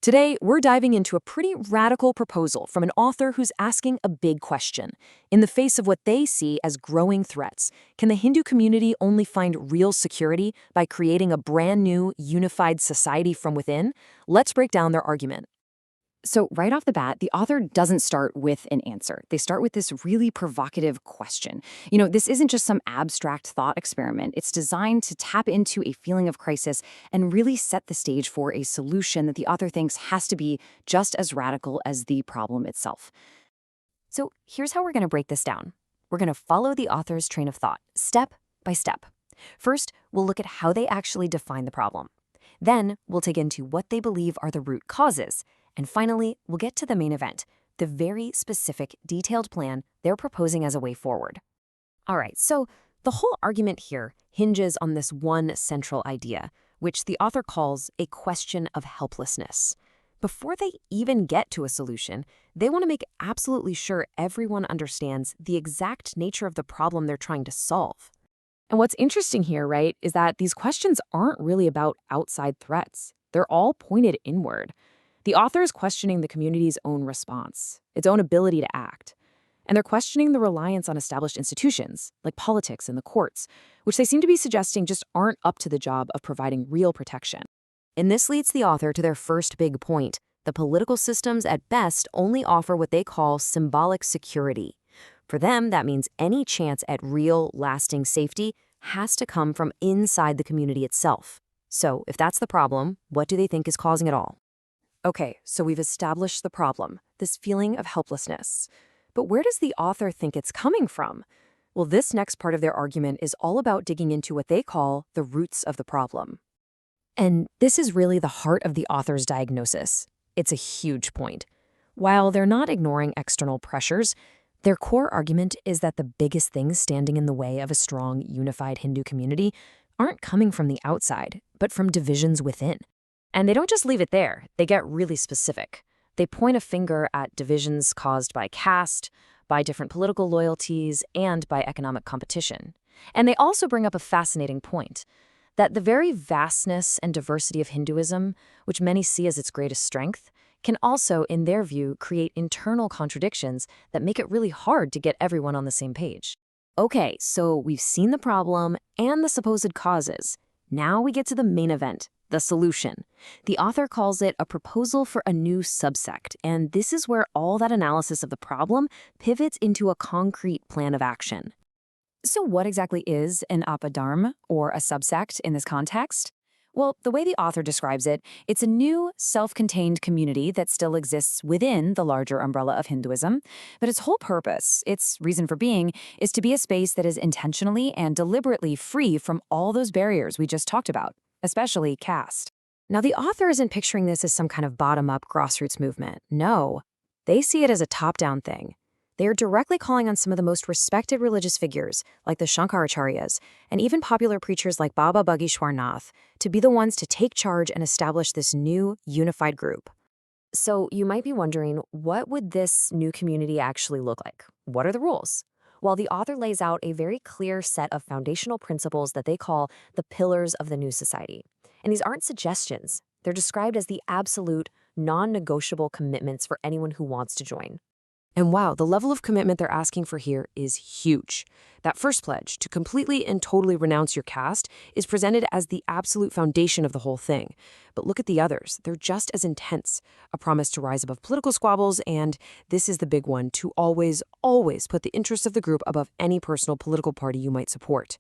Today, we're diving into a pretty radical proposal from an author who's asking a big question. In the face of what they see as growing threats, can the Hindu community only find real security by creating a brand new, unified society from within? Let's break down their argument. So, right off the bat, the author doesn't start with an answer. They start with this really provocative question. This isn't just some abstract thought experiment. It's designed to tap into a feeling of crisis and really set the stage for a solution that the author thinks has to be just as radical as the problem itself. So, here's how we're going to break this down. We're going to follow the author's train of thought, step by step. First, we'll look at how they actually define the problem. Then, we'll dig into what they believe are the root causes. And finally, we'll get to the main event, the very specific, detailed plan they're proposing as a way forward. All right, so the whole argument here hinges on this one central idea, which the author calls a question of helplessness. Before they even get to a solution, they want to make absolutely sure everyone understands the exact nature of the problem they're trying to solve. And what's interesting here, right, is that these questions aren't really about outside threats. They're all pointed inward. The author is questioning the community's own response, its own ability to act. And they're questioning the reliance on established institutions, like politics and the courts, which they seem to be suggesting just aren't up to the job of providing real protection. And this leads the author to their first big point. The political systems at best only offer what they call symbolic security. For them, that means any chance at real, lasting safety has to come from inside the community itself. So, if that's the problem, what do they think is causing it all? Okay, so we've established the problem, this feeling of helplessness. But where does the author think it's coming from? Well, this next part of their argument is all about digging into what they call the roots of the problem. And this is really the heart of the author's diagnosis. It's a huge point. While they're not ignoring external pressures, their core argument is that the biggest things standing in the way of a strong, unified Hindu community aren't coming from the outside, but from divisions within. And they don't just leave it there. They get really specific. They point a finger at divisions caused by caste, by different political loyalties, and by economic competition. And they also bring up a fascinating point, that the very vastness and diversity of Hinduism, which many see as its greatest strength, can also, in their view, create internal contradictions that make it really hard to get everyone on the same page. Okay, so we've seen the problem and the supposed causes. Now we get to the main event. The solution. The author calls it a proposal for a new subsect, and this is where all that analysis of the problem pivots into a concrete plan of action. So what exactly is an apadharma, or a subsect, in this context? Well, the way the author describes it, it's a new, self-contained community that still exists within the larger umbrella of Hinduism, but its whole purpose, its reason for being, is to be a space that is intentionally and deliberately free from all those barriers we just talked about, especially caste. Now, the author isn't picturing this as some kind of bottom-up grassroots movement. No, they see it as a top-down thing. They are directly calling on some of the most respected religious figures, like the Shankaracharyas, and even popular preachers like Baba Bageshwar Nath, to be the ones to take charge and establish this new, unified group. So you might be wondering, what would this new community actually look like? What are the rules? Well, the author lays out a very clear set of foundational principles that they call the pillars of the new society. And these aren't suggestions. They're described as the absolute, non-negotiable commitments for anyone who wants to join. And wow, the level of commitment they're asking for here is huge. That first pledge, to completely and totally renounce your caste, is presented as the absolute foundation of the whole thing. But look at the others. They're just as intense. A promise to rise above political squabbles, and this is the big one, to always, always put the interests of the group above any personal political party you might support.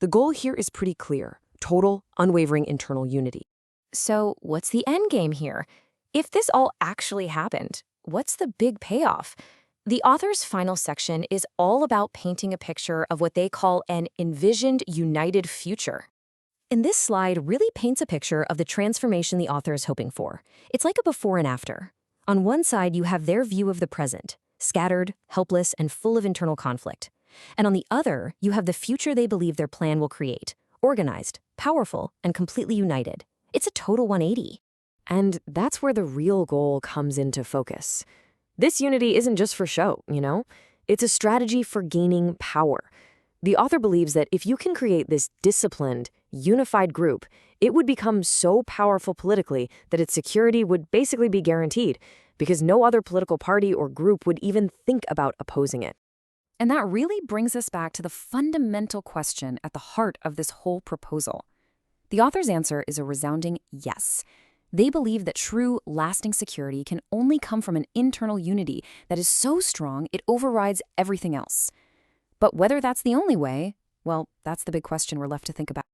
The goal here is pretty clear: total, unwavering internal unity. So what's the end game here? If this all actually happened, what's the big payoff? The author's final section is all about painting a picture of what they call an envisioned united future. And this slide really paints a picture of the transformation the author is hoping for. It's like a before and after. On one side, you have their view of the present, scattered, helpless, and full of internal conflict. And on the other, you have the future they believe their plan will create, organized, powerful, and completely united. It's a total 180. And that's where the real goal comes into focus. This unity isn't just for show, It's a strategy for gaining power. The author believes that if you can create this disciplined, unified group, it would become so powerful politically that its security would basically be guaranteed, because no other political party or group would even think about opposing it. And that really brings us back to the fundamental question at the heart of this whole proposal. The author's answer is a resounding yes. They believe that true, lasting security can only come from an internal unity that is so strong it overrides everything else. But whether that's the only way, well, that's the big question we're left to think about.